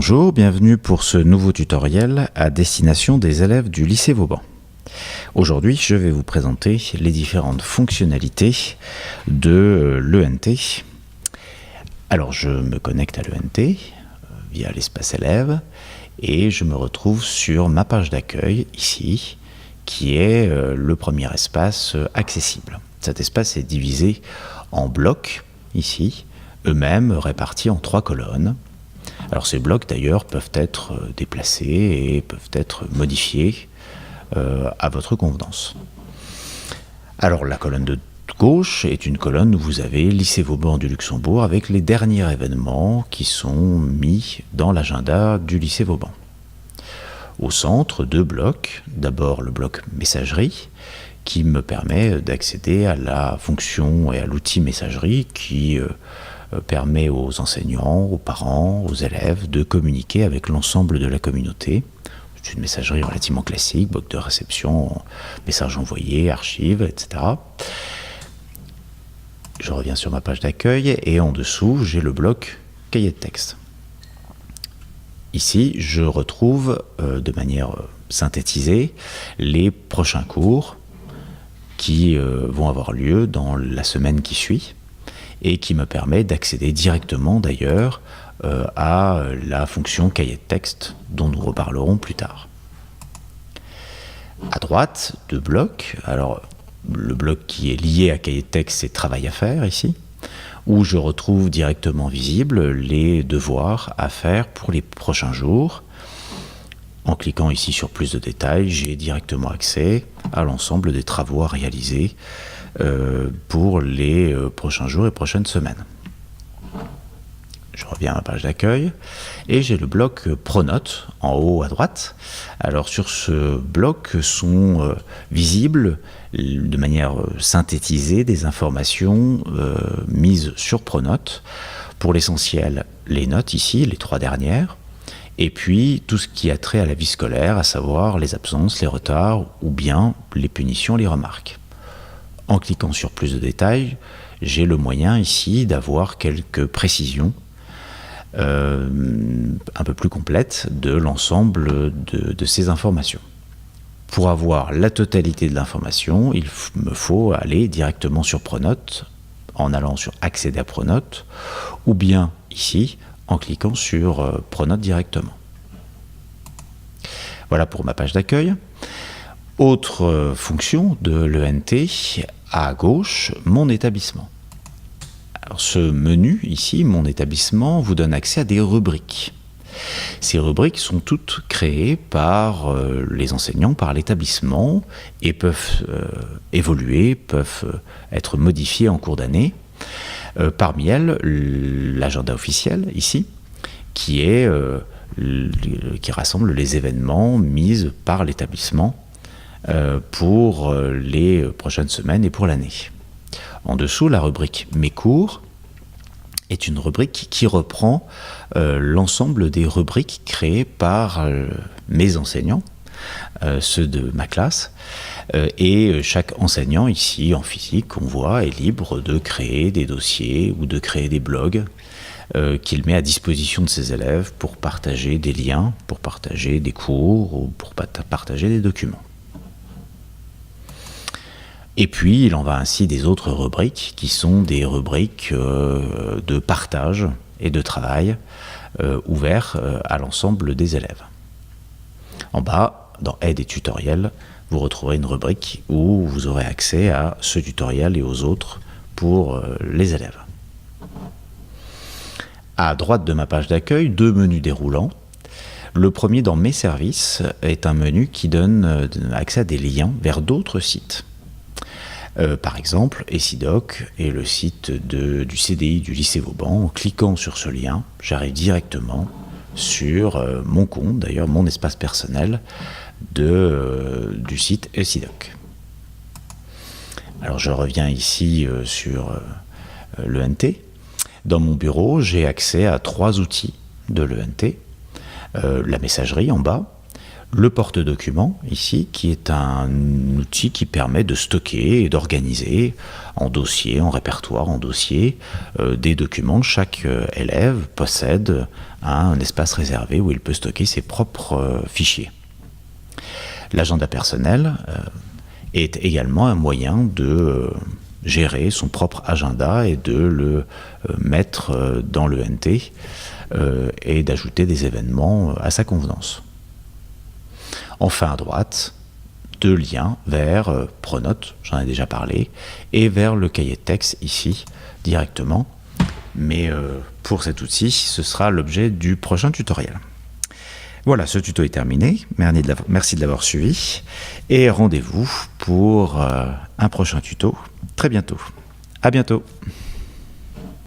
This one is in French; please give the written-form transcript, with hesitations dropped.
Bonjour, bienvenue pour ce nouveau tutoriel à destination des élèves du lycée Vauban. Aujourd'hui, je vais vous présenter les différentes fonctionnalités de l'ENT. Alors, je me connecte à l'ENT via l'espace élève et je me retrouve sur ma page d'accueil ici, qui est le premier espace accessible. Cet espace est divisé en blocs ici, eux-mêmes répartis en 3 colonnes. Alors ces blocs d'ailleurs peuvent être déplacés et peuvent être modifiés à votre convenance. Alors la colonne de gauche est une colonne où vous avez lycée Vauban du Luxembourg avec les derniers événements qui sont mis dans l'agenda du lycée Vauban. Au centre, 2 blocs. D'abord le bloc messagerie qui me permet d'accéder à la fonction et à l'outil messagerie qui permet aux enseignants, aux parents, aux élèves de communiquer avec l'ensemble de la communauté. C'est une messagerie relativement classique, boîte de réception, messages envoyés, archives, etc. Je reviens sur ma page d'accueil et en dessous, j'ai le bloc cahier de texte. Ici, je retrouve de manière synthétisée les prochains cours qui vont avoir lieu dans la semaine qui suit, et qui me permet d'accéder directement d'ailleurs à la fonction cahier de texte dont nous reparlerons plus tard. À droite, 2 blocs. Alors, le bloc qui est lié à cahier de texte, c'est travail à faire ici, où je retrouve directement visible les devoirs à faire pour les prochains jours. En cliquant ici sur plus de détails, j'ai directement accès à l'ensemble des travaux à réaliser pour les prochains jours et prochaines semaines. Je reviens à ma page d'accueil et j'ai le bloc Pronote en haut à droite. Alors sur ce bloc sont visibles de manière synthétisée des informations mises sur Pronote. Pour l'essentiel, les notes ici, les 3 dernières, et puis tout ce qui a trait à la vie scolaire, à savoir les absences, les retards ou bien les punitions, les remarques. En cliquant sur plus de détails, j'ai le moyen ici d'avoir quelques précisions un peu plus complètes de l'ensemble de ces informations. Pour avoir la totalité de l'information, il me faut aller directement sur Pronote en allant sur Accéder à Pronote ou bien ici en cliquant sur Pronote directement. Voilà pour ma page d'accueil. Autre fonction de l'ENT, à gauche, mon établissement. Alors ce menu ici, mon établissement, vous donne accès à des rubriques. Ces rubriques sont toutes créées par les enseignants, par l'établissement, et peuvent évoluer, peuvent être modifiées en cours d'année. Parmi elles, l'agenda officiel ici, qui rassemble les événements mis par l'établissement pour les prochaines semaines et pour l'année. En dessous, la rubrique Mes cours est une rubrique qui reprend l'ensemble des rubriques créées par mes enseignants, ceux de ma classe, et chaque enseignant ici en physique, on voit, est libre de créer des dossiers ou de créer des blogs qu'il met à disposition de ses élèves pour partager des liens, pour partager des cours ou pour partager des documents. Et puis, il en va ainsi des autres rubriques qui sont des rubriques de partage et de travail ouverts à l'ensemble des élèves. En bas, dans Aide et tutoriels, vous retrouverez une rubrique où vous aurez accès à ce tutoriel et aux autres pour les élèves. À droite de ma page d'accueil, 2 menus déroulants. Le premier, dans Mes services, est un menu qui donne accès à des liens vers d'autres sites. Par exemple, ECIDOC est le site du CDI du lycée Vauban. En cliquant sur ce lien, j'arrive directement sur mon compte, d'ailleurs mon espace personnel du site ECIDOC. Alors je reviens ici sur l'ENT. Dans mon bureau, j'ai accès à 3 outils de l'ENT. La messagerie en bas, le porte-document, ici, qui est un outil qui permet de stocker et d'organiser en dossier, en répertoire, en dossier, des documents. Chaque élève possède un espace réservé où il peut stocker ses propres fichiers. L'agenda personnel est également un moyen de gérer son propre agenda et de le mettre dans l'ENT et d'ajouter des événements à sa convenance. Enfin, à droite, 2 liens vers Pronote, j'en ai déjà parlé, et vers le cahier de texte ici, directement. Mais pour cet outil, ce sera l'objet du prochain tutoriel. Voilà, ce tuto est terminé. Merci de l'avoir suivi. Et rendez-vous pour un prochain tuto très bientôt. À bientôt.